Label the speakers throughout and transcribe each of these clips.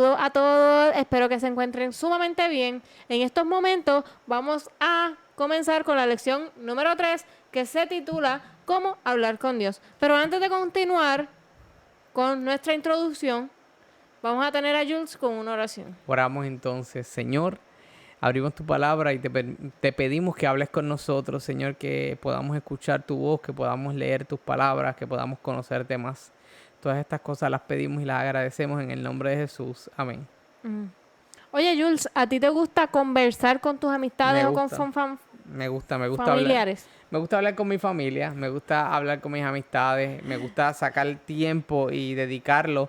Speaker 1: Saludos a todos, espero que se encuentren sumamente bien. En estos momentos vamos a comenzar con la lección número 3, que se titula ¿Cómo hablar con Dios? Pero antes de continuar con nuestra introducción, vamos a tener a Jules con una oración.
Speaker 2: Oramos entonces, Señor, abrimos tu palabra y te pedimos que hables con nosotros, Señor, que podamos escuchar tu voz, que podamos leer tus palabras, que podamos conocerte más. Todas estas cosas las pedimos y las agradecemos en el nombre de Jesús. Amén.
Speaker 1: Oye, Jules, ¿a ti te gusta conversar con tus amistades o con
Speaker 2: Me gusta
Speaker 1: familiares?
Speaker 2: Me gusta hablar con mi familia, me gusta hablar con mis amistades, me gusta sacar tiempo y dedicarlo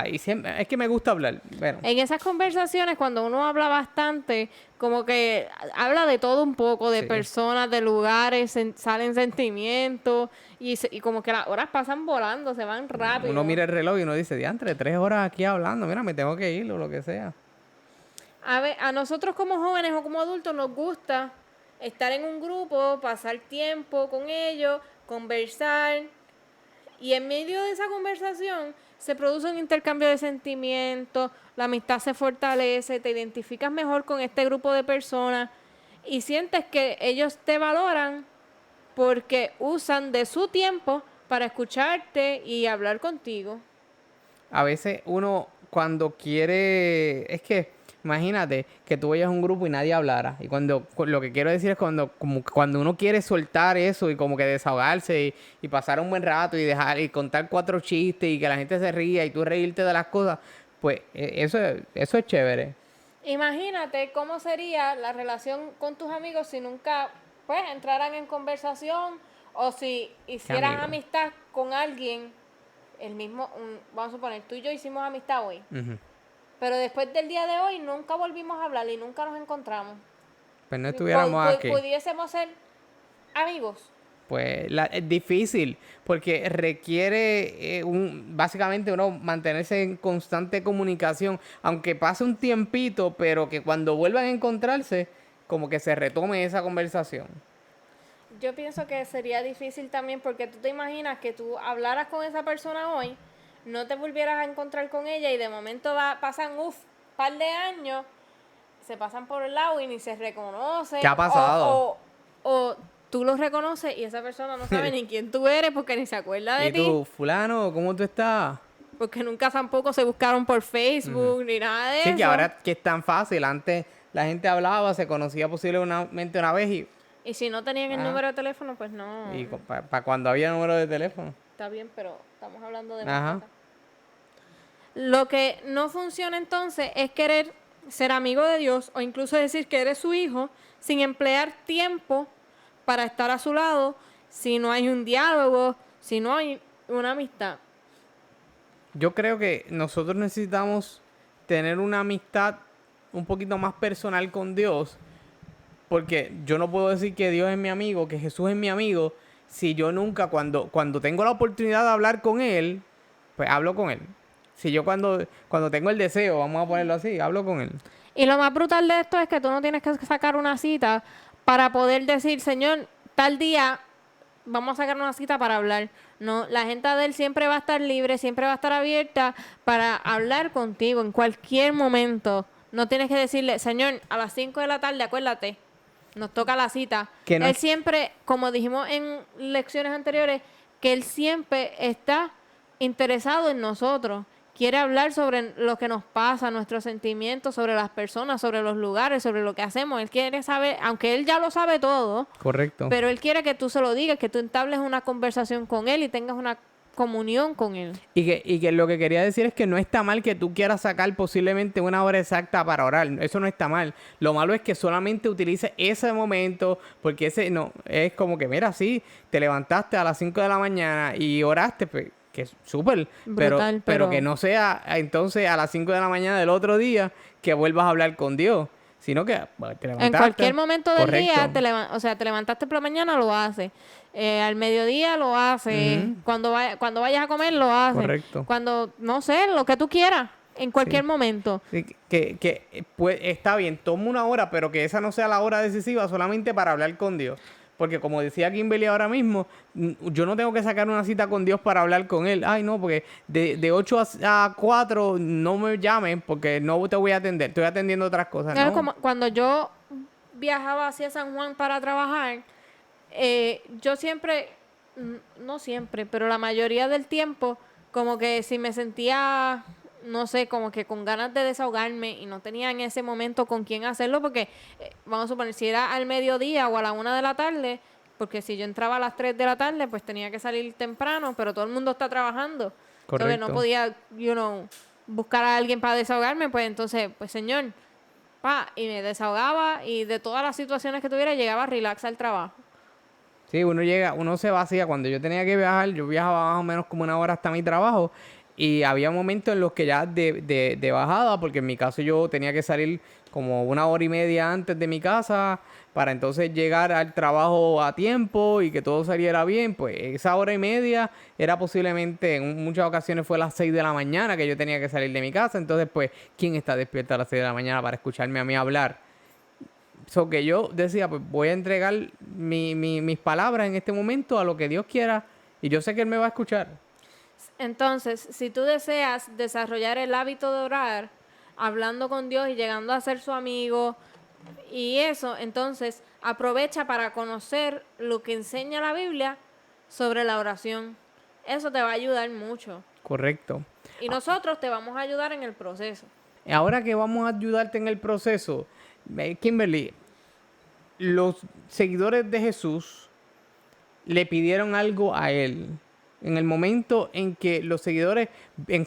Speaker 2: y siempre, es que me gusta hablar. Bueno,
Speaker 1: En esas conversaciones, cuando uno habla bastante, como que habla de todo un poco, de
Speaker 2: Sí.
Speaker 1: personas, de lugares, salen sentimientos y como que las horas pasan volando, se van rápido.
Speaker 2: uno mira el reloj y uno dice, diantre, 3 horas aquí hablando, mira, me tengo que ir o lo que sea.
Speaker 1: A nosotros como jóvenes o como adultos nos gusta estar en un grupo, pasar tiempo con ellos, conversar. Y en medio de esa conversación se produce un intercambio de sentimientos, la amistad se fortalece, te identificas mejor con este grupo de personas y sientes que ellos te valoran porque usan de su tiempo para escucharte y hablar contigo.
Speaker 2: A veces uno cuando quiere, es que imagínate que tú vayas a un grupo y nadie hablara. Y lo que quiero decir es cuando uno quiere soltar eso y como que desahogarse y pasar un buen rato y dejar y contar 4 chistes y que la gente se ría y tú reírte de las cosas, pues eso es chévere.
Speaker 1: Imagínate cómo sería la relación con tus amigos si nunca pues entraran en conversación o si hicieras
Speaker 2: amigo?
Speaker 1: amistad con alguien, vamos a suponer, tú y yo hicimos amistad hoy,
Speaker 2: Ujú.
Speaker 1: pero después del día de hoy nunca volvimos a hablar y nunca nos encontramos.
Speaker 2: Pues no estuviéramos aquí.
Speaker 1: Pudiésemos ser amigos.
Speaker 2: Pues es difícil porque requiere básicamente uno mantenerse en constante comunicación, aunque pase un tiempito, pero que cuando vuelvan a encontrarse, como que se retome esa conversación.
Speaker 1: Yo pienso que sería difícil también porque tú te imaginas que tú hablaras con esa persona hoy, no te volvieras a encontrar con ella y de momento pasan par de años, se pasan por el lado y ni se reconocen.
Speaker 2: ¿Qué ha pasado?
Speaker 1: O tú los reconoces y esa persona no sabe ni quién tú eres porque ni se acuerda de
Speaker 2: ¿Y
Speaker 1: ti.
Speaker 2: tú, fulano, cómo tú estás?
Speaker 1: Porque nunca tampoco se buscaron por Facebook ni nada de eso.
Speaker 2: Sí, que ahora que es tan fácil, antes la gente hablaba, se conocía posiblemente una vez
Speaker 1: Y si no tenían el número de teléfono, pues no.
Speaker 2: y para cuando había número de teléfono.
Speaker 1: Está bien, pero estamos hablando de
Speaker 2: Ajá.
Speaker 1: mascota. Lo que no funciona entonces es querer ser amigo de Dios o incluso decir que eres su hijo sin emplear tiempo para estar a su lado si no hay un diálogo, si no hay una amistad.
Speaker 2: Yo creo que nosotros necesitamos tener una amistad un poquito más personal con Dios, porque yo no puedo decir que Dios es mi amigo, que Jesús es mi amigo, si yo nunca, cuando tengo la oportunidad de hablar con Él, pues hablo con Él. Si yo cuando tengo el deseo, vamos a ponerlo así, hablo con Él.
Speaker 1: Y lo más brutal de esto es que tú no tienes que sacar una cita para poder decir, Señor, tal día vamos a sacar una cita para hablar. No, la agenda de él siempre va a estar libre, siempre va a estar abierta para hablar contigo en cualquier momento. No tienes que decirle, Señor, a las 5 de la tarde, acuérdate, nos toca la cita.
Speaker 2: Que no
Speaker 1: Él
Speaker 2: es-
Speaker 1: siempre, como dijimos en lecciones anteriores, que él siempre está interesado en nosotros. Quiere hablar sobre lo que nos pasa, nuestros sentimientos, sobre las personas, sobre los lugares, sobre lo que hacemos. Él quiere saber, aunque él ya lo sabe todo,
Speaker 2: Correcto.
Speaker 1: pero él quiere que tú se lo digas, que tú entables una conversación con él y tengas una comunión con él.
Speaker 2: Y que lo que quería decir es que no está mal que tú quieras sacar posiblemente una hora exacta para orar. Eso no está mal. Lo malo es que solamente utilices ese momento, porque ese no, es como que, mira, sí, te levantaste a las 5 de la mañana y oraste, pues, que es súper,
Speaker 1: Brutal,
Speaker 2: pero que no sea entonces a las 5 de la mañana del otro día que vuelvas a hablar con Dios, sino que bueno, te levantaste.
Speaker 1: En cualquier momento del
Speaker 2: Correcto.
Speaker 1: día, te levantaste por la mañana, lo haces. Al mediodía lo haces. Cuando vayas a comer, lo haces.
Speaker 2: Correcto.
Speaker 1: Cuando, no sé, lo que tú quieras. En cualquier momento.
Speaker 2: Sí, pues, está bien, toma una hora, pero que esa no sea la hora decisiva solamente para hablar con Dios. Porque como decía Kimberly ahora mismo, yo no tengo que sacar una cita con Dios para hablar con Él. Ay, no, porque de 8 a 4 no me llamen porque no te voy a atender. Estoy atendiendo otras cosas,
Speaker 1: Claro,
Speaker 2: ¿no?
Speaker 1: como cuando yo viajaba hacia San Juan para trabajar, yo siempre, no siempre, pero la mayoría del tiempo, como que si me sentía, no sé, como que con ganas de desahogarme y no tenía en ese momento con quién hacerlo, porque vamos a suponer, si era al mediodía o a la 1 de la tarde, porque si yo entraba a las 3 de la tarde, pues tenía que salir temprano, pero todo el mundo está trabajando. Entonces no
Speaker 2: Correcto.
Speaker 1: podía, buscar a alguien para desahogarme, pues entonces, pues señor, y me desahogaba y de todas las situaciones que tuviera llegaba relax al trabajo.
Speaker 2: Sí, uno se vacía. Cuando yo tenía que viajar, yo viajaba más o menos como 1 hora hasta mi trabajo. Y había momentos en los que ya de bajada, porque en mi caso yo tenía que salir como 1 hora y media antes de mi casa para entonces llegar al trabajo a tiempo y que todo saliera bien. Pues esa 1 hora y media era posiblemente, en muchas ocasiones fue a las 6 de la mañana que yo tenía que salir de mi casa. Entonces, pues, ¿quién está despierto a las 6 de la mañana para escucharme a mí hablar? So que yo decía, pues voy a entregar mis palabras en este momento a lo que Dios quiera y yo sé que Él me va a escuchar.
Speaker 1: Entonces, si tú deseas desarrollar el hábito de orar, hablando con Dios y llegando a ser su amigo y eso, entonces aprovecha para conocer lo que enseña la Biblia sobre la oración. Eso te va a ayudar mucho.
Speaker 2: Correcto.
Speaker 1: Y nosotros te vamos a ayudar en el proceso.
Speaker 2: Ahora que vamos a ayudarte en el proceso, Kimberly, los seguidores de Jesús le pidieron algo a Él. En el momento en que los seguidores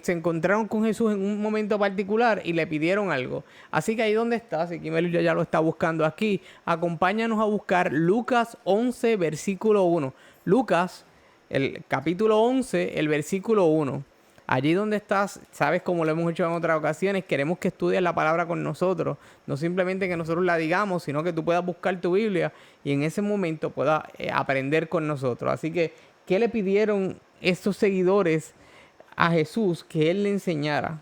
Speaker 2: se encontraron con Jesús en un momento particular y le pidieron algo. Así que ahí donde estás, y Kimberly ya lo está buscando aquí, acompáñanos a buscar Lucas 11, versículo 1. Lucas, el capítulo 11, el versículo 1. Allí donde estás, sabes, como lo hemos hecho en otras ocasiones, queremos que estudies la palabra con nosotros. No simplemente que nosotros la digamos, sino que tú puedas buscar tu Biblia y en ese momento puedas aprender con nosotros. Así que, ¿qué le pidieron estos seguidores a Jesús que Él le enseñara?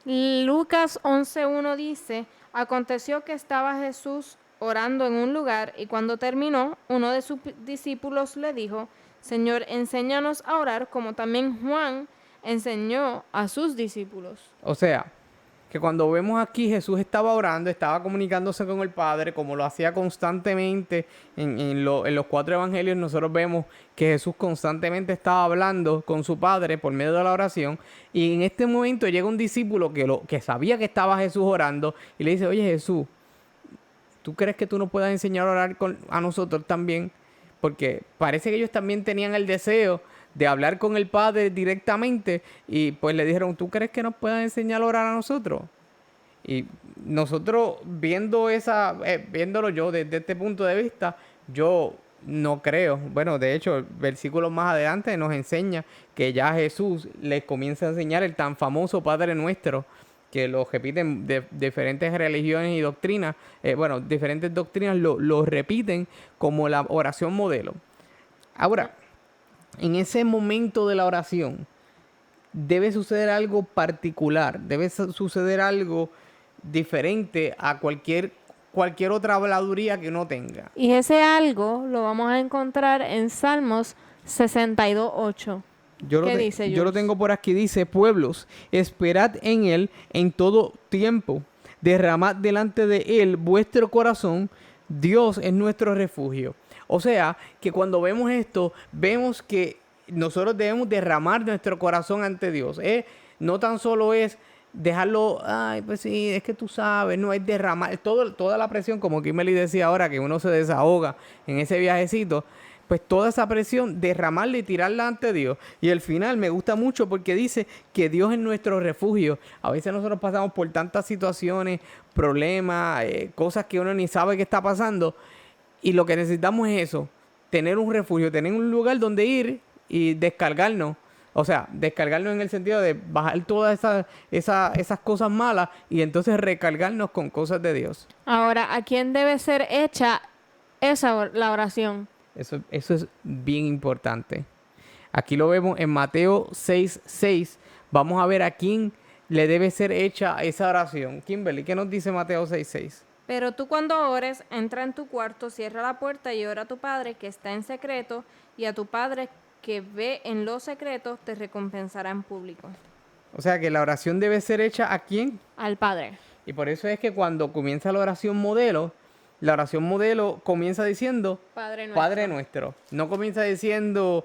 Speaker 1: Lucas 11:1 dice, aconteció que estaba Jesús orando en un lugar y cuando terminó, uno de sus discípulos le dijo, Señor, enséñanos a orar como también Juan enseñó a sus discípulos.
Speaker 2: O sea, que cuando vemos aquí Jesús estaba orando, estaba comunicándose con el Padre, como lo hacía constantemente en los 4 evangelios. Nosotros vemos que Jesús constantemente estaba hablando con su Padre por medio de la oración. Y en este momento llega un discípulo que sabía que estaba Jesús orando y le dice, oye Jesús, ¿tú crees que tú nos puedas enseñar a orar a nosotros también? Porque parece que ellos también tenían el deseo de hablar con el Padre directamente y pues le dijeron, ¿tú crees que nos puedas enseñar a orar a nosotros? Y nosotros viéndolo yo desde este punto de vista, yo no creo. Bueno, de hecho, el versículo más adelante nos enseña que ya Jesús les comienza a enseñar el tan famoso Padre Nuestro, que lo repiten de diferentes religiones y doctrinas. Diferentes doctrinas lo repiten como la oración modelo. Ahora, en ese momento de la oración, debe suceder algo particular, debe suceder algo diferente a cualquier otra habladuría que uno tenga.
Speaker 1: Y ese algo lo vamos a encontrar en Salmos 62:8. ¿Qué dice
Speaker 2: Yo lo
Speaker 1: Jules?
Speaker 2: tengo por aquí, dice, pueblos, esperad en Él en todo tiempo, derramad delante de Él vuestro corazón, Dios es nuestro refugio. O sea, que cuando vemos esto, vemos que nosotros debemos derramar nuestro corazón ante Dios. No tan solo es dejarlo, ay, pues sí, es que tú sabes, no es derramar, toda la presión, como Kimberly decía ahora, que uno se desahoga en ese viajecito, pues toda esa presión, derramarla y tirarla ante Dios. Y al final me gusta mucho porque dice que Dios es nuestro refugio. A veces nosotros pasamos por tantas situaciones, problemas, cosas que uno ni sabe qué está pasando. Y lo que necesitamos es eso, tener un refugio, tener un lugar donde ir y descargarnos. O sea, descargarnos en el sentido de bajar todas esas cosas malas y entonces recargarnos con cosas de Dios.
Speaker 1: Ahora, ¿a quién debe ser hecha la oración?
Speaker 2: Eso es bien importante. Aquí lo vemos en Mateo 6:6. Vamos a ver a quién le debe ser hecha esa oración. Kimberly, ¿qué nos dice Mateo 6:6?
Speaker 1: Pero tú cuando ores, entra en tu cuarto, cierra la puerta y ora a tu Padre que está en secreto, y a tu Padre que ve en lo secreto te recompensará en público.
Speaker 2: O sea que la oración debe ser hecha ¿a quién?
Speaker 1: Al Padre.
Speaker 2: Y por eso es que cuando comienza la oración modelo comienza diciendo
Speaker 1: Padre nuestro.
Speaker 2: Padre nuestro. No comienza diciendo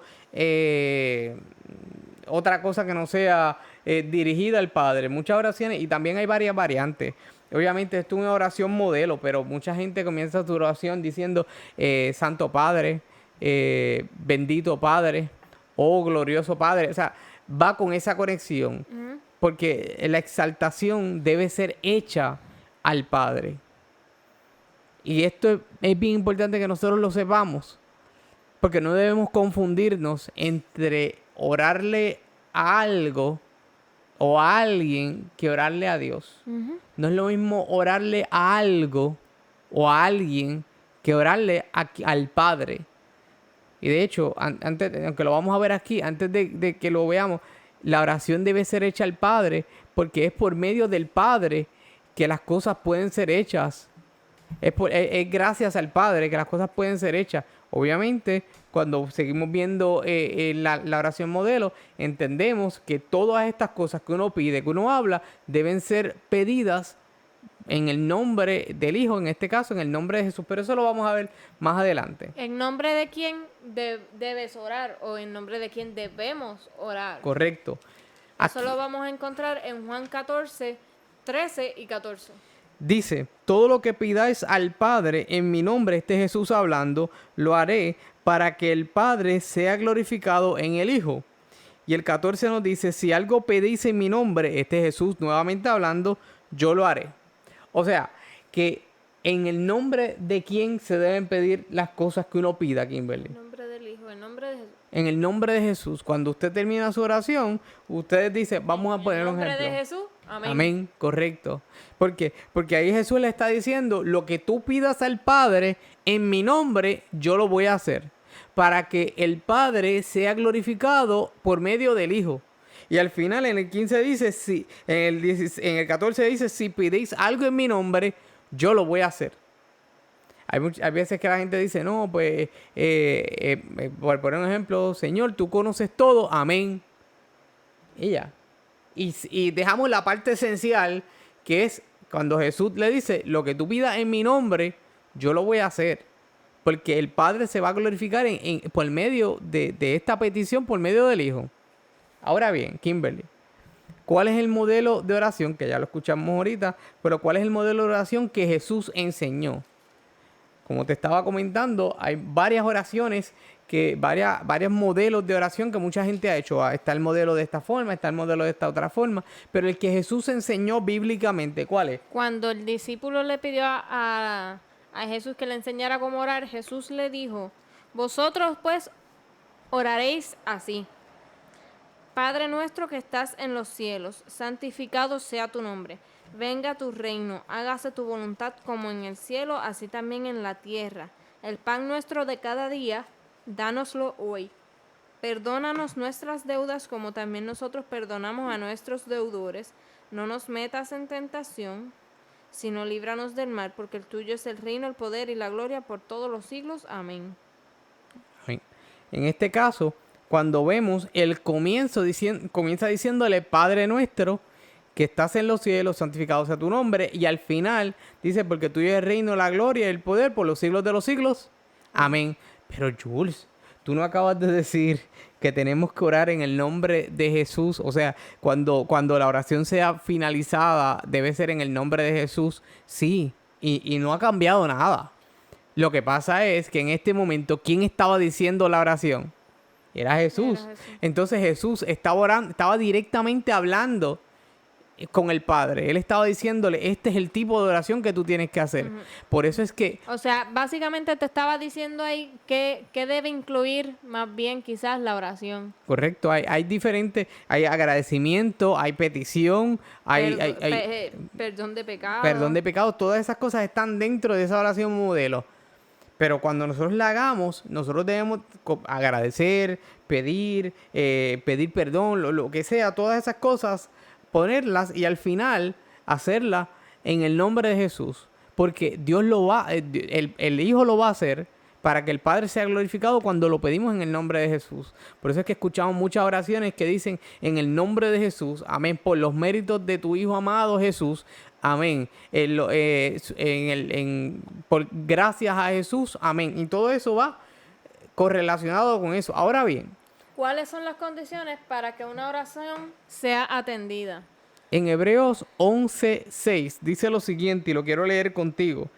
Speaker 2: otra cosa que no sea dirigida al Padre. Muchas oraciones, y también hay varias variantes. Obviamente esto es una oración modelo, pero mucha gente comienza su oración diciendo Santo Padre, bendito Padre, oh glorioso Padre. O sea, va con esa conexión. Porque la exaltación debe ser hecha al Padre. Y esto es bien importante que nosotros lo sepamos. Porque no debemos confundirnos entre orarle a algo o a alguien que orarle a Dios. No es lo mismo orarle a algo o a alguien que orarle al Padre. Y de hecho, antes, aunque lo vamos a ver aquí, antes de que lo veamos, la oración debe ser hecha al Padre, porque es por medio del Padre que las cosas pueden ser hechas. Es gracias al Padre que las cosas pueden ser hechas. Obviamente, cuando seguimos viendo la oración modelo, entendemos que todas estas cosas que uno pide, que uno habla, deben ser pedidas en el nombre del Hijo, en este caso, en el nombre de Jesús. Pero eso lo vamos a ver más adelante.
Speaker 1: ¿En nombre de quién debes orar o en nombre de quién debemos orar?
Speaker 2: Correcto.
Speaker 1: Eso lo vamos a encontrar en Juan 14, 13 y 14.
Speaker 2: Dice, todo lo que pidáis al Padre en mi nombre, este Jesús hablando, lo haré para que el Padre sea glorificado en el Hijo. Y el 14 nos dice, si algo pedís en mi nombre, este Jesús nuevamente hablando, yo lo haré. O sea, que en el nombre de quién se deben pedir las cosas que uno pida, Kimberly.
Speaker 1: En nombre del Hijo, en nombre de Jesús.
Speaker 2: En el nombre de Jesús. Cuando usted termina su oración, usted dice, vamos a poner un ejemplo.
Speaker 1: En el nombre de Jesús, amén.
Speaker 2: Amén, correcto. ¿Por qué? Porque ahí Jesús le está diciendo, lo que tú pidas al Padre, en mi nombre, yo lo voy a hacer. Para que el Padre sea glorificado por medio del Hijo. Y al final en el 15 dice, si, en el 14 dice, si pidéis algo en mi nombre, yo lo voy a hacer. Hay veces que la gente dice, no, pues, por poner un ejemplo, Señor, tú conoces todo, amén. Y ya. Y dejamos la parte esencial, que es cuando Jesús le dice, lo que tú pidas en mi nombre, yo lo voy a hacer. Porque el Padre se va a glorificar por medio de esta petición, por medio del Hijo. Ahora bien, Kimberly, ¿cuál es el modelo de oración? Que ya lo escuchamos ahorita, pero ¿cuál es el modelo de oración que Jesús enseñó? Como te estaba comentando, hay varias oraciones, varios modelos de oración que mucha gente ha hecho. Está el modelo de esta forma, está el modelo de esta otra forma, pero el que Jesús enseñó bíblicamente, ¿cuál es?
Speaker 1: Cuando el discípulo le pidió a Jesús que le enseñara cómo orar, Jesús le dijo, vosotros pues oraréis así. Padre nuestro que estás en los cielos, santificado sea tu nombre. Venga tu reino, hágase tu voluntad como en el cielo, así también en la tierra. El pan nuestro de cada día, dánoslo hoy. Perdónanos nuestras deudas como también nosotros perdonamos a nuestros deudores. No nos metas en tentación, sino líbranos del mal, porque el tuyo es el reino, el poder y la gloria por todos los siglos. Amén.
Speaker 2: En este caso, cuando vemos el comienza diciéndole Padre nuestro, que estás en los cielos, santificado sea tu nombre, y al final dice, porque tuyo es el reino, la gloria y el poder por los siglos de los siglos. Amén. Pero Jules, tú no acabas de decir que tenemos que orar en el nombre de Jesús. O sea, cuando la oración sea finalizada, debe ser en el nombre de Jesús. Sí, y no ha cambiado nada. Lo que pasa es que en este momento, ¿quién estaba diciendo la oración? Era Jesús. Entonces Jesús estaba orando, estaba directamente hablando con el Padre. Él estaba diciéndole, este es el tipo de oración que tú tienes que hacer. Por eso es que...
Speaker 1: O sea, básicamente te estaba diciendo ahí que debe incluir más bien quizás la oración.
Speaker 2: Correcto, hay diferentes, hay agradecimiento, hay petición, hay
Speaker 1: perdón de pecado.
Speaker 2: Perdón de pecado, todas esas cosas están dentro de esa oración modelo. Pero cuando nosotros la hagamos, nosotros debemos agradecer, pedir perdón, lo que sea, todas esas cosas, ponerlas y al final hacerla en el nombre de Jesús. porque Dios el Hijo lo va a hacer para que el Padre sea glorificado cuando lo pedimos en el nombre de Jesús. Por eso es que escuchamos muchas oraciones que dicen en el nombre de Jesús, amén, por los méritos de tu Hijo amado Jesús, amén, por gracias a Jesús, amén. Y todo eso va correlacionado con eso. Ahora bien,
Speaker 1: ¿cuáles son las condiciones para que una oración sea atendida?
Speaker 2: en Hebreos 11:6 dice lo siguiente, y lo quiero leer contigo.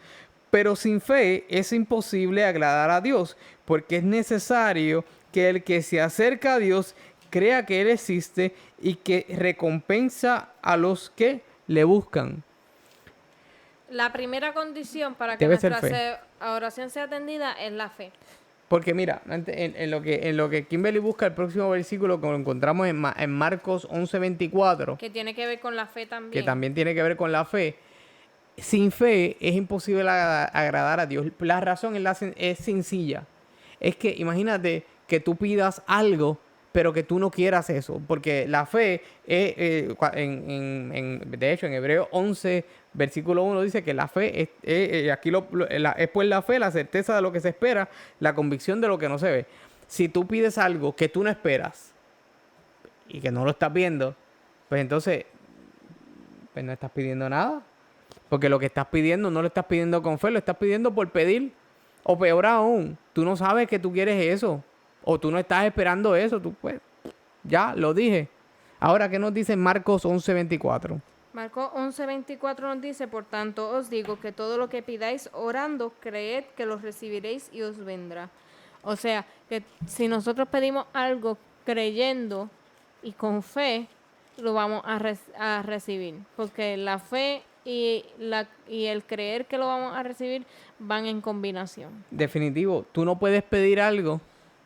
Speaker 2: Pero sin fe es imposible agradar a Dios, porque es necesario que el que se acerca a Dios crea que Él existe y que recompensa a los que le buscan.
Speaker 1: La primera condición para que
Speaker 2: Debe ser
Speaker 1: nuestra oración sea atendida es la fe.
Speaker 2: Porque mira, en lo que Kimberly busca el próximo versículo que lo encontramos en Marcos 11:24,
Speaker 1: Que tiene que ver con la fe también.
Speaker 2: que también tiene que ver con la fe. Sin fe es imposible agradar a Dios. La razón es sencilla. Es que imagínate que tú pidas algo, pero que tú no quieras eso. Porque la fe, de hecho, en Hebreos 11, versículo 1 dice que la fe, es pues la fe, la certeza de lo que se espera, la convicción de lo que no se ve. Si tú pides algo que tú no esperas y que no lo estás viendo, pues entonces pues no estás pidiendo nada. Porque lo que estás pidiendo no lo estás pidiendo con fe, lo estás pidiendo por pedir. O peor aún, tú no sabes que tú quieres eso. O tú no estás esperando eso. Tú, pues, ya, lo dije. Ahora, ¿qué nos dice Marcos 11:24?
Speaker 1: Marcos 11:24 nos dice, por tanto os digo que todo lo que pidáis orando, creed que lo recibiréis y os vendrá. O sea, que si nosotros pedimos algo creyendo y con fe, lo vamos a recibir. Porque la fe y el creer que lo vamos a recibir van en combinación.
Speaker 2: Definitivo, tú no puedes pedir algo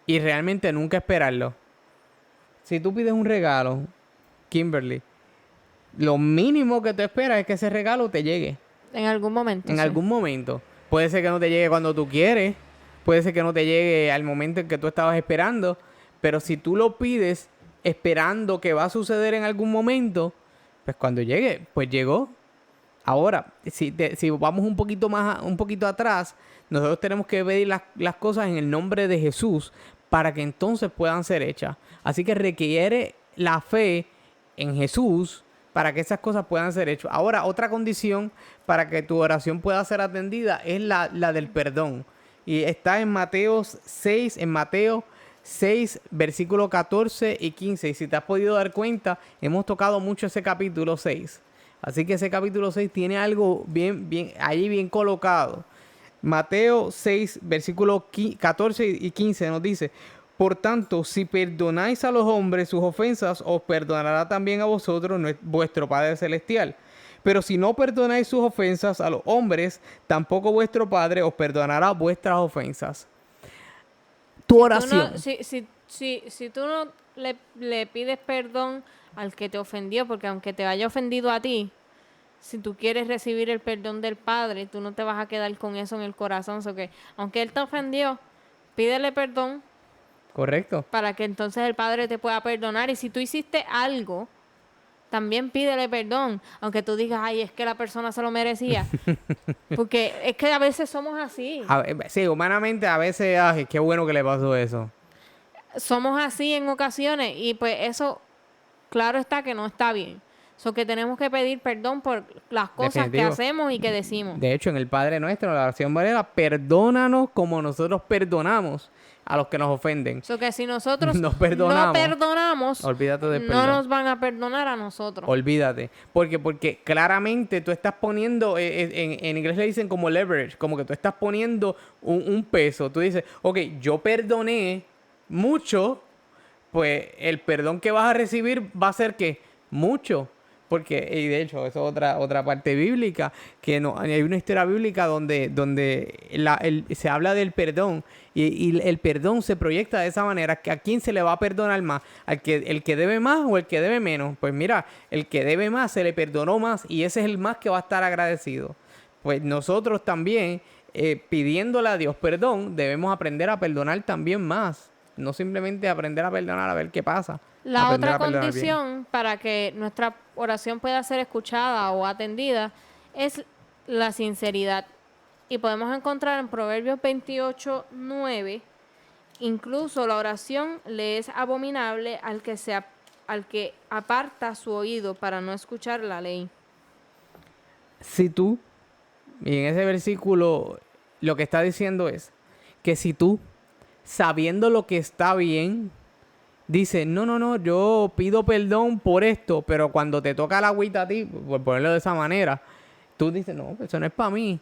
Speaker 2: y realmente nunca esperarlo. Si tú pides un regalo, Kimberly, lo mínimo que tú esperas es que ese regalo te llegue.
Speaker 1: En algún momento.
Speaker 2: En
Speaker 1: sí.
Speaker 2: algún momento. Puede ser que no te llegue cuando tú quieres, puede ser que no te llegue al momento en que tú estabas esperando, pero si tú lo pides esperando que va a suceder en algún momento, pues cuando llegue, pues llegó. Ahora, si vamos un poquito atrás, nosotros tenemos que pedir las cosas en el nombre de Jesús para que entonces puedan ser hechas. Así que requiere la fe en Jesús para que esas cosas puedan ser hechas. Ahora, otra condición para que tu oración pueda ser atendida es la del perdón. Y está en Mateo 6, versículos 14 y 15. Y si te has podido dar cuenta, hemos tocado mucho ese capítulo 6. Así que ese capítulo 6 tiene algo allí bien colocado. Mateo 6, versículos 14 y 15 nos dice, por tanto, si perdonáis a los hombres sus ofensas, os perdonará también a vosotros vuestro Padre Celestial. Pero si no perdonáis sus ofensas a los hombres, tampoco vuestro Padre os perdonará vuestras ofensas. Tu oración.
Speaker 1: Si tú no le pides perdón al que te ofendió, porque aunque te haya ofendido a ti, si tú quieres recibir el perdón del Padre, tú no te vas a quedar con eso en el corazón. So que, aunque Él te ofendió, pídele perdón.
Speaker 2: Correcto.
Speaker 1: Para que entonces el Padre te pueda perdonar. Y si tú hiciste algo, también pídele perdón. Aunque tú digas, ay, es que la persona se lo merecía. Porque es que a veces somos así.
Speaker 2: Sí, humanamente a veces, ay, qué bueno que le pasó eso.
Speaker 1: Somos así en ocasiones. Y pues eso, claro está que no está bien. So que tenemos que pedir perdón por las cosas
Speaker 2: Definitivo.
Speaker 1: que hacemos y que decimos.
Speaker 2: De hecho, en el Padre Nuestro, la oración era, perdónanos como nosotros perdonamos a los que nos ofenden.
Speaker 1: So que si nosotros
Speaker 2: no
Speaker 1: no perdonamos,
Speaker 2: olvídate del
Speaker 1: no
Speaker 2: perdón.
Speaker 1: nos van a perdonar a nosotros.
Speaker 2: Olvídate. Porque claramente tú estás poniendo, en inglés le dicen como leverage, como que tú estás poniendo un peso. Tú dices, ok, yo perdoné mucho, pues el perdón que vas a recibir va a ser que mucho. Porque, y de hecho, eso es otra parte bíblica, que no, hay una historia bíblica donde se habla del perdón y el perdón se proyecta de esa manera, que a quién se le va a perdonar más, el que debe más o el que debe menos. Pues mira, el que debe más se le perdonó más y ese es el más que va a estar agradecido. Pues nosotros también, pidiéndole a Dios perdón, debemos aprender a perdonar también más. No simplemente aprender a perdonar a ver qué pasa.
Speaker 1: La otra condición para que nuestra oración pueda ser escuchada o atendida es la sinceridad. Y podemos encontrar en Proverbios 28:9, incluso la oración le es abominable al que aparta su oído para no escuchar la ley.
Speaker 2: Si tú, y en ese versículo lo que está diciendo es que si tú, sabiendo lo que está bien, dices, no, yo pido perdón por esto, pero cuando te toca la agüita a ti, por ponerlo de esa manera, tú dices, no, eso no es para mí.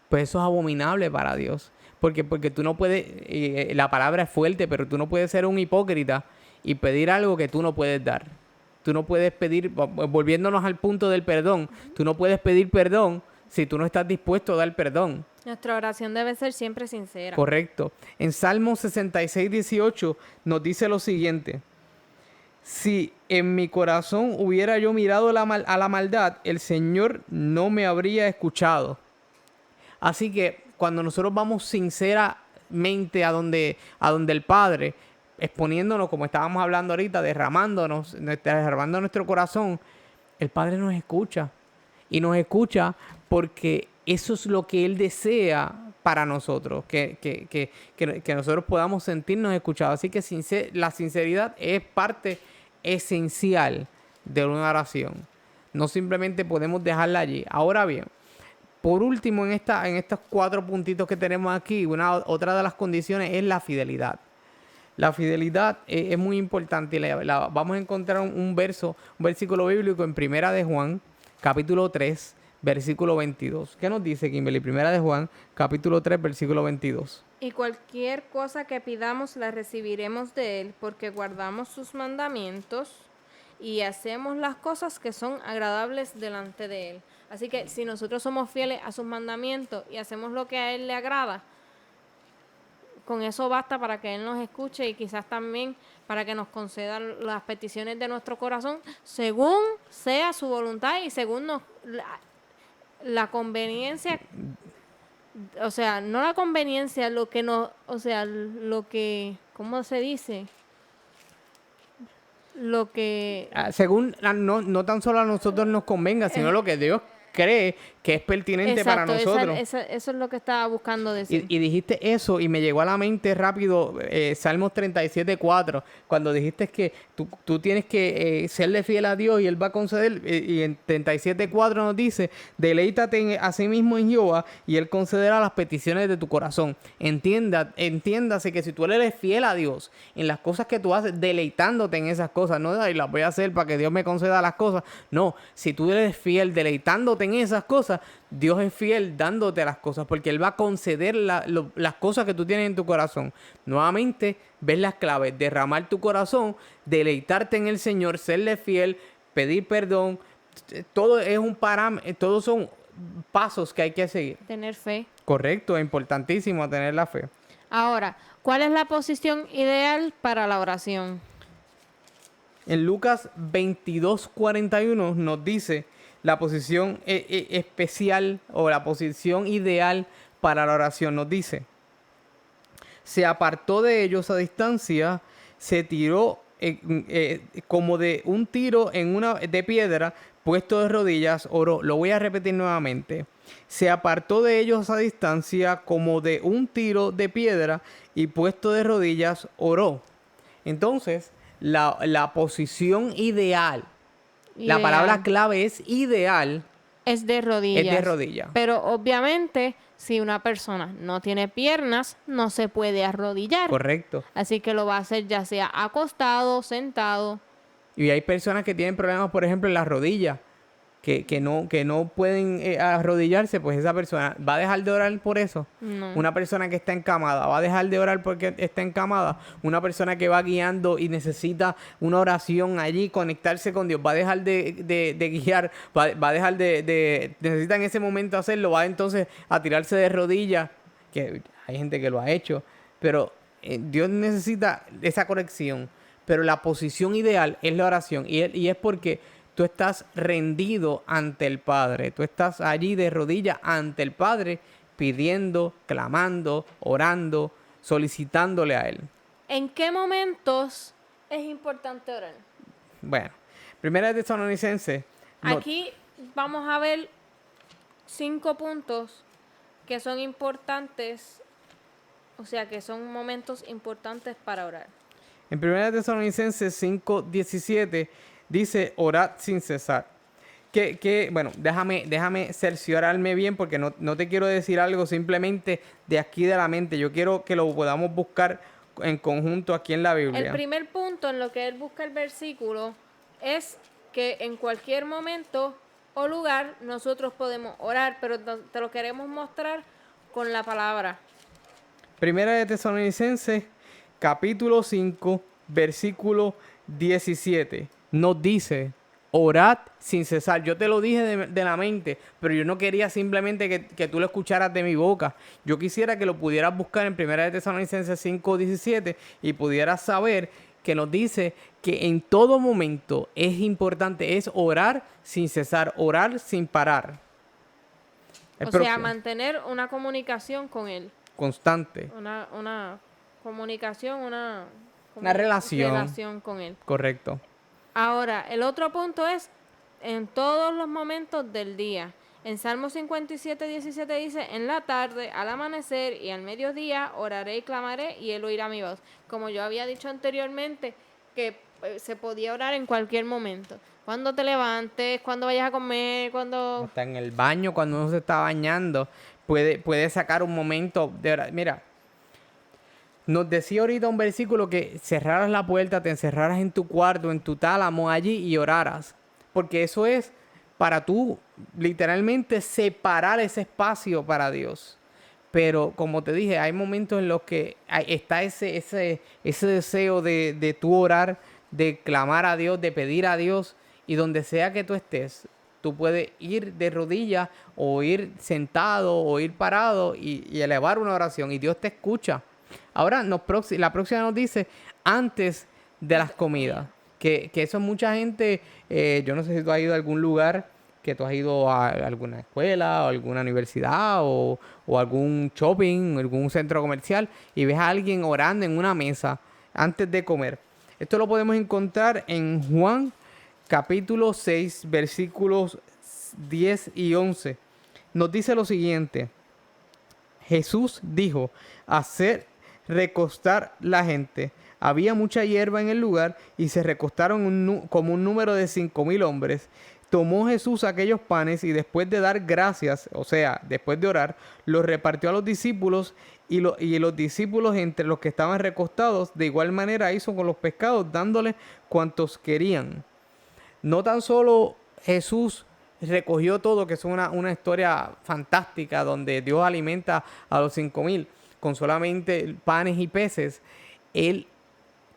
Speaker 2: Pues eso es abominable para Dios. Porque tú no puedes, la palabra es fuerte, pero tú no puedes ser un hipócrita y pedir algo que tú no puedes dar. Tú no puedes pedir, volviéndonos al punto del perdón, tú no puedes pedir perdón si tú no estás dispuesto a dar perdón.
Speaker 1: Nuestra oración debe ser siempre sincera.
Speaker 2: Correcto. En Salmo 66:18 nos dice lo siguiente. Si en mi corazón hubiera yo mirado a la maldad, el Señor no me habría escuchado. Así que cuando nosotros vamos sinceramente a donde el Padre, exponiéndonos, como estábamos hablando ahorita, derramando nuestro corazón, el Padre nos escucha. Y nos escucha porque eso es lo que Él desea para nosotros, que nosotros podamos sentirnos escuchados. Así que la sinceridad es parte esencial de una oración. No simplemente podemos dejarla allí. Ahora bien, por último, en estos 4 puntitos que tenemos aquí, otra de las condiciones es la fidelidad. La fidelidad es muy importante y vamos a encontrar un versículo bíblico en Primera de Juan, capítulo 3, versículo 22. ¿Qué nos dice, Kimberly? Primera de Juan, capítulo 3, versículo 22.
Speaker 1: Y cualquier cosa que pidamos la recibiremos de Él, porque guardamos sus mandamientos y hacemos las cosas que son agradables delante de Él. Así que si nosotros somos fieles a sus mandamientos y hacemos lo que a Él le agrada, con eso basta para que Él nos escuche y quizás también para que nos conceda las peticiones de nuestro corazón según sea su voluntad y según la conveniencia, o sea, no la conveniencia, lo que nos, o sea, lo que, ¿cómo se dice? Lo que...
Speaker 2: Según, no tan solo a nosotros nos convenga, sino lo que Dios cree que es pertinente para nosotros.
Speaker 1: Eso es lo que estaba buscando decir.
Speaker 2: Y dijiste eso y me llegó a la mente rápido Salmos 37:4, cuando dijiste que tú tienes que serle fiel a Dios y Él va a conceder, y en 37:4 nos dice, deleítate a sí mismo en Jehová y Él concederá las peticiones de tu corazón. Entiéndase que si tú eres fiel a Dios en las cosas que tú haces, deleitándote en esas cosas, no y las voy a hacer para que Dios me conceda las cosas, no, si tú eres fiel deleitándote en esas cosas, Dios es fiel dándote las cosas porque Él va a conceder las cosas que tú tienes en tu corazón. Nuevamente, ves las claves: derramar tu corazón, deleitarte en el Señor, serle fiel, pedir perdón. Todo es todos son pasos que hay que seguir.
Speaker 1: Tener fe.
Speaker 2: Correcto, es importantísimo tener la fe.
Speaker 1: Ahora, ¿cuál es la posición ideal para la oración?
Speaker 2: En Lucas 22:41 nos dice la posición especial o la posición ideal para la oración. Nos dice: se apartó de ellos a distancia, se tiró como de un tiro de piedra, puesto de rodillas, oró. Lo voy a repetir nuevamente. Se apartó de ellos a distancia, como de un tiro de piedra, y puesto de rodillas, oró. Entonces, la posición ideal, la palabra clave es ideal.
Speaker 1: Es de rodillas.
Speaker 2: Es de rodillas.
Speaker 1: Pero obviamente, si una persona no tiene piernas, no se puede arrodillar.
Speaker 2: Correcto.
Speaker 1: Así que lo va a hacer ya sea acostado, sentado.
Speaker 2: Y hay personas que tienen problemas, por ejemplo, en las rodillas, que no pueden arrodillarse, pues esa persona va a dejar de orar por eso.
Speaker 1: No.
Speaker 2: Una persona que está encamada va a dejar de orar porque está encamada. Una persona que va guiando y necesita una oración allí, conectarse con Dios, va a dejar de guiar, va a dejar necesita en ese momento hacerlo, va entonces a tirarse de rodillas, que hay gente que lo ha hecho, pero Dios necesita esa corrección. Pero la posición ideal es la oración y es porque tú estás rendido ante el Padre. Tú estás allí de rodillas ante el Padre, pidiendo, clamando, orando, solicitándole a Él.
Speaker 1: ¿En qué momentos es importante orar?
Speaker 2: Bueno, Primera de Tesalonicenses.
Speaker 1: Aquí vamos a ver 5 puntos que son importantes, o sea, que son momentos importantes para orar.
Speaker 2: En 1 Tesalonicenses 5:17 dice, orad sin cesar. Bueno, déjame cerciorarme bien porque no te quiero decir algo simplemente de aquí de la mente. Yo quiero que lo podamos buscar en conjunto aquí en la Biblia.
Speaker 1: El primer punto en lo que él busca el versículo es que en cualquier momento o lugar nosotros podemos orar, pero te lo queremos mostrar con la palabra.
Speaker 2: 1 Tesalonicenses capítulo 5, versículo 17, nos dice, orad sin cesar. Yo te lo dije de la mente, pero yo no quería simplemente que tú lo escucharas de mi boca. Yo quisiera que lo pudieras buscar en 1 Tesalonicenses 5, 17 y pudieras saber que nos dice que en todo momento es importante, es orar sin cesar, orar sin parar.
Speaker 1: O sea, mantener una comunicación con él.
Speaker 2: Constante.
Speaker 1: Una comunicación, una
Speaker 2: relación
Speaker 1: con él.
Speaker 2: Correcto.
Speaker 1: Ahora, el otro punto es en todos los momentos del día. En Salmo 57:17 dice, en la tarde, al amanecer y al mediodía, oraré y clamaré y él oirá mi voz. Como yo había dicho anteriormente, que se podía orar en cualquier momento. Cuando te levantes, cuando vayas a comer, cuando...
Speaker 2: Hasta en el baño, cuando uno se está bañando, puede sacar un momento de orar. Mira, nos decía ahorita un versículo que cerraras la puerta, te encerraras en tu cuarto, en tu tálamo allí y oraras. Porque eso es para tú literalmente separar ese espacio para Dios. Pero como te dije, hay momentos en los que está ese deseo de tú orar, de clamar a Dios, de pedir a Dios. Y donde sea que tú estés, tú puedes ir de rodillas o ir sentado o ir parado y elevar una oración. Y Dios te escucha. Ahora, la próxima nos dice antes de las comidas. Que eso mucha gente, yo no sé si tú has ido a algún lugar, que tú has ido a alguna escuela o alguna universidad o algún shopping, algún centro comercial y ves a alguien orando en una mesa antes de comer. Esto lo podemos encontrar en Juan capítulo 6, versículos 10 y 11. Nos dice lo siguiente. Jesús dijo, hacer recostar la gente. Había mucha hierba en el lugar y se recostaron como un número de 5,000 hombres. Tomó Jesús aquellos panes y después de dar gracias, o sea, después de orar, los repartió a los discípulos y los discípulos entre los que estaban recostados, de igual manera hizo con los pescados, dándoles cuantos querían. No tan solo Jesús recogió todo, que es una historia fantástica donde Dios alimenta a los 5,000 con solamente panes y peces. Él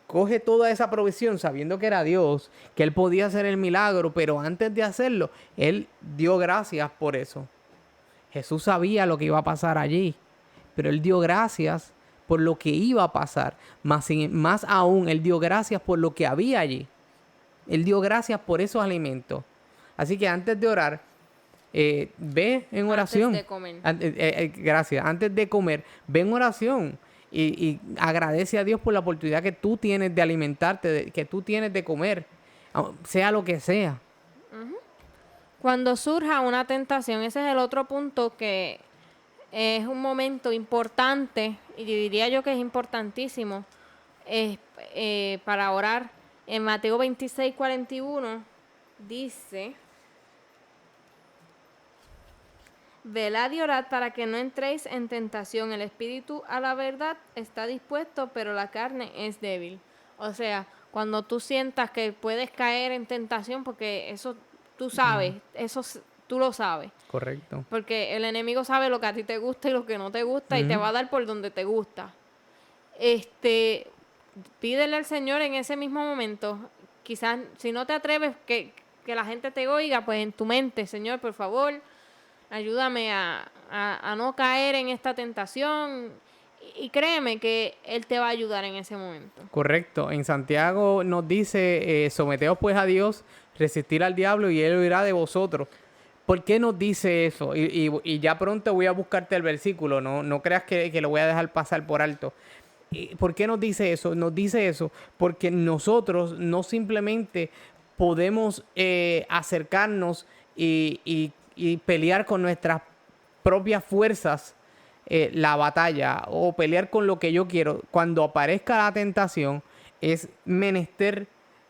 Speaker 2: coge toda esa provisión sabiendo que era Dios, que Él podía hacer el milagro, pero antes de hacerlo, Él dio gracias por eso. Jesús sabía lo que iba a pasar allí, pero Él dio gracias por lo que iba a pasar. Más aún, Él dio gracias por lo que había allí. Él dio gracias por esos alimentos. Así que antes de orar, ve en oración.
Speaker 1: Antes de comer.
Speaker 2: Gracias. Antes de comer, ve en oración. Y agradece a Dios por la oportunidad que tú tienes de alimentarte, que tú tienes de comer, sea lo que sea.
Speaker 1: Cuando surja una tentación, ese es el otro punto que es un momento importante, y diría yo que es importantísimo para orar. En Mateo 26:41 dice, velad y orad para que no entréis en tentación. El espíritu a la verdad está dispuesto, pero la carne es débil. O sea, cuando tú sientas que puedes caer en tentación, porque eso tú sabes, eso tú lo sabes.
Speaker 2: Correcto.
Speaker 1: Porque el enemigo sabe lo que a ti te gusta y lo que no te gusta y te va a dar por donde te gusta. Pídele al Señor en ese mismo momento. Quizás si no te atreves que la gente te oiga, pues en tu mente, Señor, por favor, ayúdame a no caer en esta tentación. Y créeme que Él te va a ayudar en ese momento.
Speaker 2: Correcto. En Santiago nos dice, someteos pues a Dios, resistir al diablo y Él huirá de vosotros. ¿Por qué nos dice eso? Y ya pronto voy a buscarte el versículo. No creas que lo voy a dejar pasar por alto. ¿Por qué nos dice eso? Nos dice eso porque nosotros no simplemente podemos acercarnos y pelear con nuestras propias fuerzas la batalla o pelear con lo que yo quiero. Cuando aparezca la tentación, es menester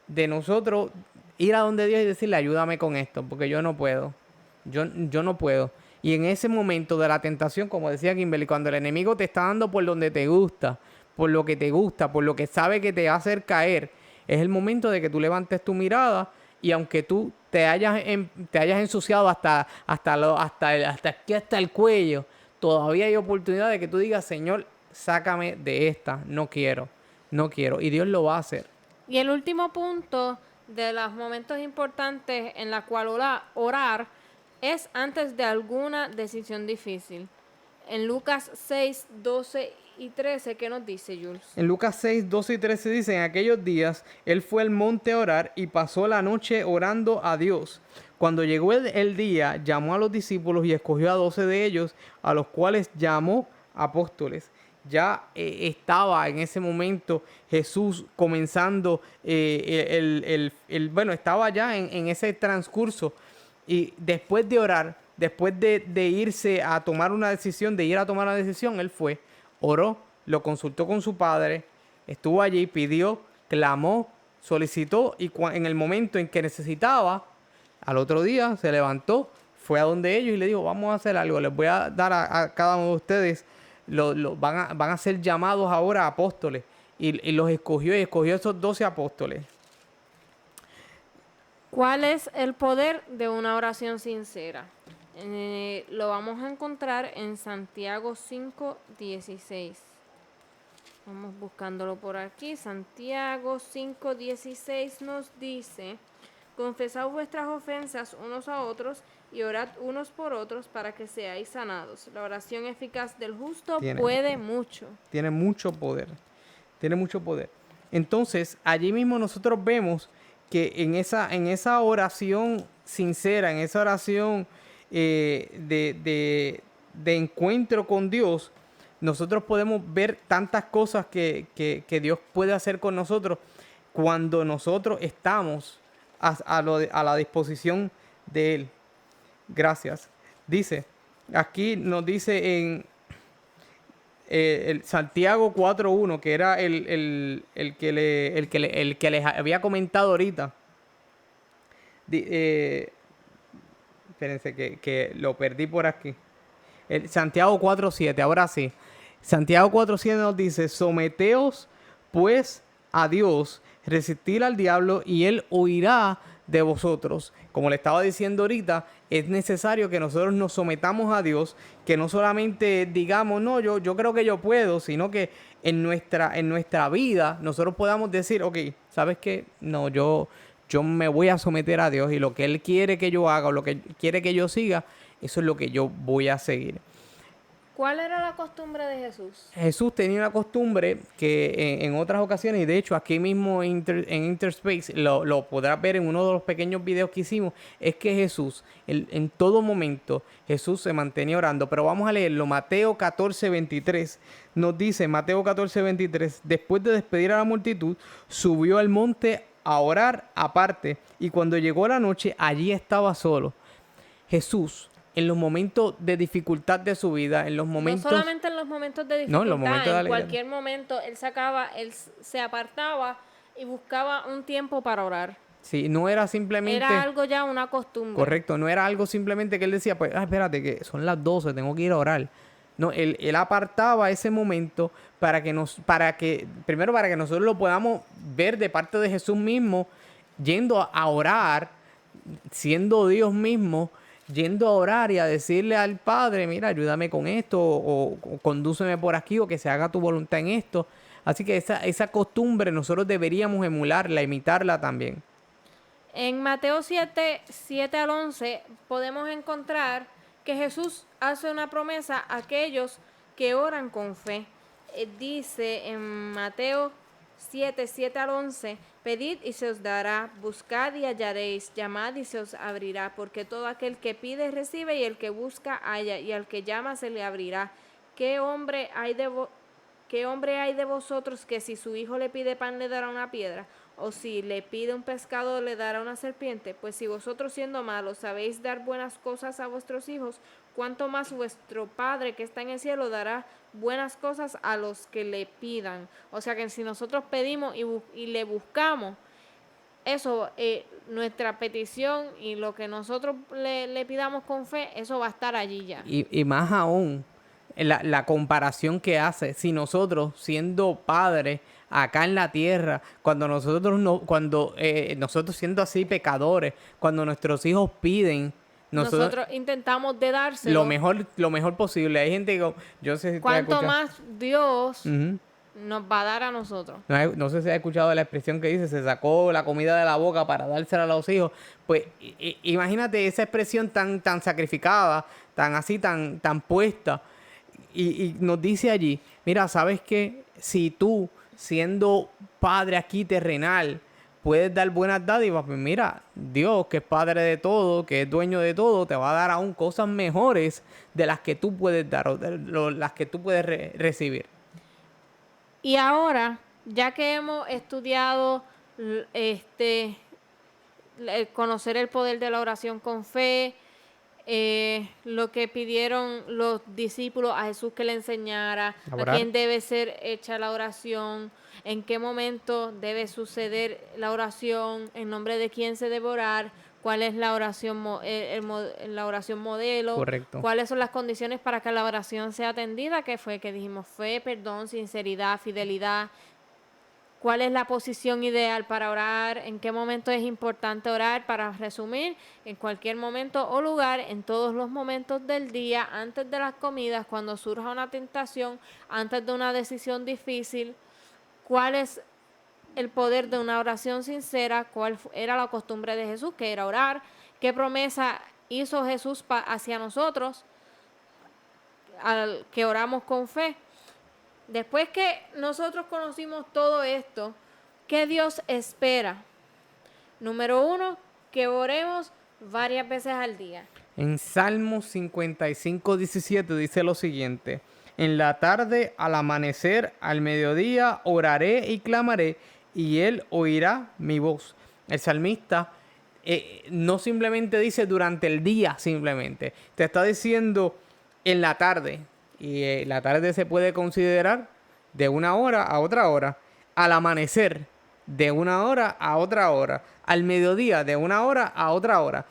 Speaker 2: de nosotros ir a donde Dios y decirle, ayúdame con esto, porque yo no puedo. Yo no puedo. Y en ese momento de la tentación, como decía Kimberly, cuando el enemigo te está dando por donde te gusta, por lo que te gusta, por lo que sabe que te va a hacer caer, es el momento de que tú levantes tu mirada y aunque tú te hayas ensuciado hasta aquí, hasta el cuello, todavía hay oportunidad de que tú digas, Señor, sácame de esta, no quiero, no quiero. Y Dios lo va a hacer.
Speaker 1: Y el último punto de los momentos importantes en la cual orar es antes de alguna decisión difícil. En Lucas 6, 12 y 13, ¿qué nos dice, Jules?
Speaker 2: En Lucas 6, 12 y 13 dice, en aquellos días él fue al monte a orar y pasó la noche orando a Dios. Cuando llegó el día, llamó a los discípulos y escogió a 12 de ellos, a los cuales llamó apóstoles. Ya estaba en ese momento Jesús comenzando, bueno, estaba ya en ese transcurso. Y después de orar, después de irse a tomar una decisión, de ir a tomar una decisión, él fue, oró, lo consultó con su padre, estuvo allí, pidió, clamó, solicitó y en el momento en que necesitaba, al otro día se levantó, fue a donde ellos y le dijo, vamos a hacer algo, les voy a dar a cada uno de ustedes, van a ser llamados ahora apóstoles. Y los escogió y escogió esos 12 apóstoles.
Speaker 1: ¿Cuál es el poder de una oración sincera? Lo vamos a encontrar en Santiago 5:16. Vamos buscándolo por aquí. Santiago 5:16 nos dice, confesad vuestras ofensas unos a otros y orad unos por otros para que seáis sanados. La oración eficaz del justo puede mucho.
Speaker 2: Tiene mucho poder. Tiene mucho poder. Entonces, allí mismo nosotros vemos que en esa oración sincera, en esa oración de encuentro con Dios, nosotros podemos ver tantas cosas que Dios puede hacer con nosotros cuando nosotros estamos a la disposición de Él. Gracias. Dice, aquí nos dice en el Santiago 4.1, que era el que les había comentado ahorita. Espérense que lo perdí por aquí. El Santiago 4.7, ahora sí. Santiago 4.7 nos dice, someteos pues a Dios, resistir al diablo y él huirá de vosotros. Como le estaba diciendo ahorita, es necesario que nosotros nos sometamos a Dios, que no solamente digamos, no, yo creo que yo puedo, sino que en nuestra vida nosotros podamos decir, ok, ¿sabes qué? No, yo me voy a someter a Dios y lo que Él quiere que yo haga o lo que quiere que yo siga, eso es lo que yo voy a seguir.
Speaker 1: ¿Cuál era la costumbre de Jesús?
Speaker 2: Jesús tenía una costumbre que en otras ocasiones, y de hecho aquí mismo en Interspace lo podrás ver en uno de los pequeños videos que hicimos, es que Jesús, en todo momento, Jesús se mantenía orando. Pero vamos a leerlo, Mateo 14:23, nos dice, Mateo 14:23, después de despedir a la multitud, subió al monte a orar aparte, y cuando llegó la noche, allí estaba solo. Jesús, en los momentos de dificultad de su vida, en los momentos...
Speaker 1: No solamente en los momentos de dificultad,
Speaker 2: en los momentos
Speaker 1: en cualquier momento él se apartaba y buscaba un tiempo para orar.
Speaker 2: Sí, no era simplemente...
Speaker 1: Era algo ya, una costumbre.
Speaker 2: Correcto, no era algo simplemente que él decía, pues, espérate, que son las 12, tengo que ir a orar. No, él apartaba ese momento primero para que nosotros lo podamos ver de parte de Jesús mismo, yendo a orar, siendo Dios mismo, yendo a orar y a decirle al Padre, mira, ayúdame con esto, o condúceme por aquí, o que se haga tu voluntad en esto. Así que esa costumbre nosotros deberíamos emularla, imitarla también.
Speaker 1: En Mateo 7 al 11 podemos encontrar que Jesús hace una promesa a aquellos que oran con fe. Dice en Mateo 7 al 11, pedid y se os dará, buscad y hallaréis, llamad y se os abrirá, porque todo aquel que pide recibe y el que busca halla, y al que llama se le abrirá. ¿Qué hombre hay de vosotros que si su hijo le pide pan le dará una piedra? ¿O si le pide un pescado le dará una serpiente? Pues si vosotros siendo malos sabéis dar buenas cosas a vuestros hijos, cuánto más vuestro Padre que está en el cielo dará buenas cosas a los que le pidan. O sea que si nosotros pedimos y le buscamos, eso, nuestra petición y lo que nosotros le pidamos con fe, eso va a estar allí ya.
Speaker 2: Y más aún, la comparación que hace, si nosotros siendo padres acá en la tierra, cuando nosotros nosotros siendo así pecadores, cuando nuestros hijos piden,
Speaker 1: nosotros intentamos de dárselo
Speaker 2: lo mejor posible. Hay gente que, yo sé si
Speaker 1: cuánto más Dios
Speaker 2: uh-huh.
Speaker 1: nos va a dar a nosotros.
Speaker 2: No sé si has escuchado la expresión que dice, se sacó la comida de la boca para dársela a los hijos. Pues imagínate esa expresión tan sacrificada, tan así, tan puesta. Y nos dice allí, mira, ¿sabes qué? Si tú, siendo padre aquí terrenal, puedes dar buenas dádivas, pues mira, Dios, que es padre de todo, que es dueño de todo, te va a dar aún cosas mejores de las que tú puedes dar o de las que tú puedes recibir.
Speaker 1: Y ahora, ya que hemos estudiado conocer el poder de la oración con fe, lo que pidieron los discípulos a Jesús que le enseñara, a quién debe ser hecha la oración, en qué momento debe suceder la oración, en nombre de quién se debe orar, cuál es la oración, la oración modelo,
Speaker 2: correcto,
Speaker 1: cuáles son las condiciones para que la oración sea atendida, que fue que dijimos fe, perdón, sinceridad, fidelidad. ¿Cuál es la posición ideal para orar? ¿En qué momento es importante orar? Para resumir, en cualquier momento o lugar, en todos los momentos del día, antes de las comidas, cuando surja una tentación, antes de una decisión difícil. ¿Cuál es el poder de una oración sincera? ¿Cuál era la costumbre de Jesús, que era orar? ¿Qué promesa hizo Jesús hacia nosotros al que oramos con fe? Después que nosotros conocimos todo esto, ¿qué Dios espera? Número 1, que oremos varias veces al día.
Speaker 2: En Salmos 55:17 dice lo siguiente: en la tarde, al amanecer, al mediodía, oraré y clamaré, y Él oirá mi voz. El salmista no simplemente dice durante el día, simplemente. Te está diciendo en la tarde. Y la tarde se puede considerar de una hora a otra hora. Al amanecer, de una hora a otra hora. Al mediodía, de una hora a otra hora.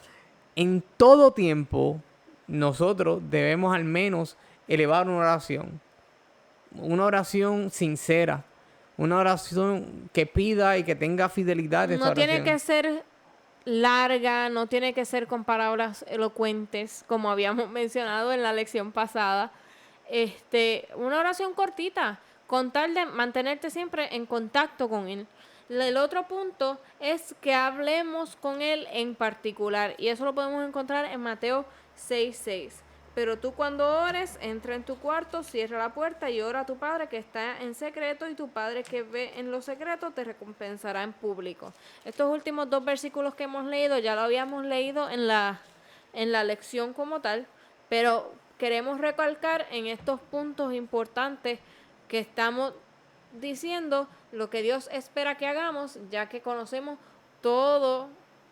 Speaker 2: En todo tiempo, nosotros debemos al menos elevar una oración. Una oración sincera. Una oración que pida y que tenga fidelidad de esa oración.
Speaker 1: No tiene que ser larga, no tiene que ser con palabras elocuentes, como habíamos mencionado en la lección pasada. Una oración cortita, con tal de mantenerte siempre en contacto con Él. El otro punto es que hablemos con Él en particular, y eso lo podemos encontrar en Mateo 6:6. Pero tú cuando ores, entra en tu cuarto, cierra la puerta y ora a tu Padre que está en secreto, y tu Padre que ve en lo secreto te recompensará en público. Estos últimos 2 versículos que hemos leído ya lo habíamos leído en la lección como tal, pero queremos recalcar en estos puntos importantes que estamos diciendo lo que Dios espera que hagamos, ya que conocemos todo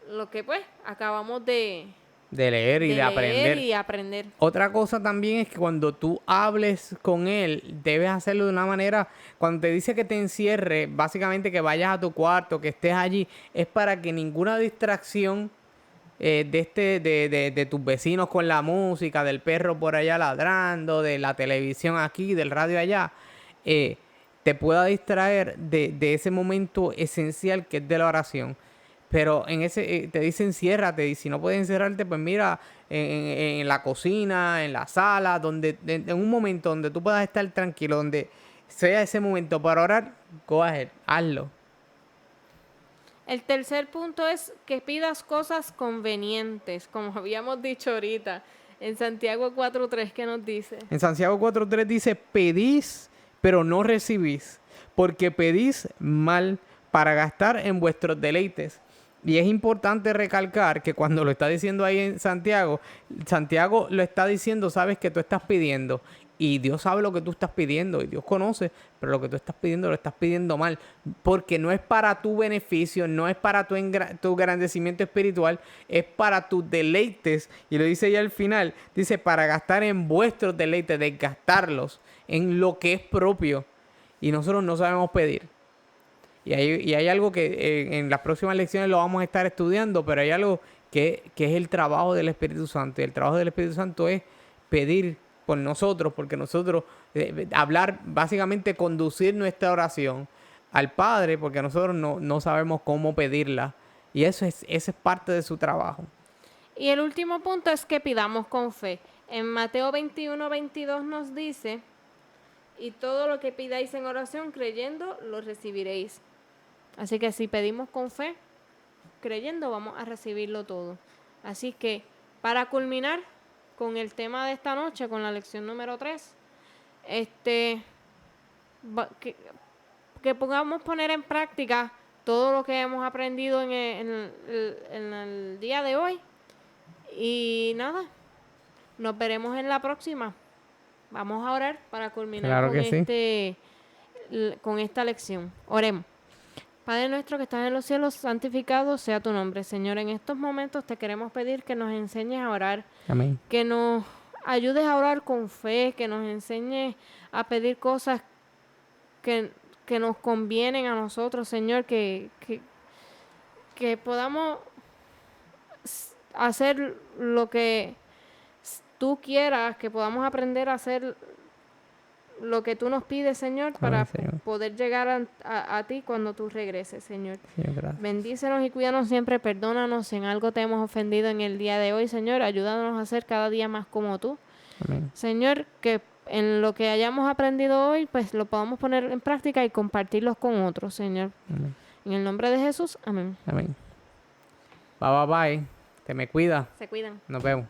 Speaker 1: lo que pues acabamos de
Speaker 2: leer y de
Speaker 1: aprender.
Speaker 2: Otra cosa también es que cuando tú hables con Él, debes hacerlo de una manera, cuando te dice que te encierre, básicamente que vayas a tu cuarto, que estés allí, es para que ninguna distracción de tus vecinos con la música, del perro por allá ladrando, de la televisión aquí, del radio allá, te pueda distraer de ese momento esencial que es de la oración. Pero en ese te dice enciérrate, y si no puedes encerrarte, pues mira, en la cocina, en la sala, en un momento donde tú puedas estar tranquilo, donde sea ese momento para orar, go ahead, hazlo.
Speaker 1: El tercer punto es que pidas cosas convenientes, como habíamos dicho ahorita, en Santiago 4:3, ¿qué nos dice?
Speaker 2: En Santiago 4:3 dice: pedís, pero no recibís, porque pedís mal para gastar en vuestros deleites. Y es importante recalcar que cuando lo está diciendo ahí en Santiago, Santiago lo está diciendo, sabes que tú estás pidiendo. Y Dios sabe lo que tú estás pidiendo y Dios conoce, pero lo que tú estás pidiendo lo estás pidiendo mal. Porque no es para tu beneficio, no es para tu engrandecimiento espiritual, es para tus deleites. Y lo dice ya al final, dice para gastar en vuestros deleites, desgastarlos en lo que es propio. Y nosotros no sabemos pedir. Y hay algo que en las próximas lecciones lo vamos a estar estudiando, pero hay algo que es el trabajo del Espíritu Santo. Y el trabajo del Espíritu Santo es pedir por nosotros, porque nosotros, hablar, básicamente conducir nuestra oración al Padre, porque nosotros no sabemos cómo pedirla. Y ese es parte de su trabajo.
Speaker 1: Y el último punto es que pidamos con fe. En Mateo 21:22 nos dice, y todo lo que pidáis en oración creyendo, lo recibiréis. Así que si pedimos con fe, creyendo, vamos a recibirlo todo. Así que, para culminar con el tema de esta noche, con la lección número 3, que podamos poner en práctica todo lo que hemos aprendido en el día de hoy. Y nada, nos veremos en la próxima. Vamos a orar para culminar
Speaker 2: Claro
Speaker 1: con,
Speaker 2: que
Speaker 1: con esta lección. Oremos. Padre nuestro que estás en los cielos, santificado sea tu nombre. Señor, en estos momentos te queremos pedir que nos enseñes a orar.
Speaker 2: Amén.
Speaker 1: Que nos ayudes a orar con fe, que nos enseñes a pedir cosas que nos convienen a nosotros, Señor, que podamos hacer lo que tú quieras, que podamos aprender a hacer lo que tú nos pides, Señor, para poder llegar a ti cuando tú regreses, Señor. Bendícenos y cuídanos siempre, perdónanos si en algo te hemos ofendido en el día de hoy, Señor. Ayúdanos a ser cada día más como tú.
Speaker 2: Amén.
Speaker 1: Señor, que en lo que hayamos aprendido hoy, pues lo podamos poner en práctica y compartirlos con otros, Señor.
Speaker 2: Amén.
Speaker 1: En el nombre de Jesús, amén.
Speaker 2: Amén. Bye. Te me cuida.
Speaker 1: Se cuidan.
Speaker 2: Nos vemos.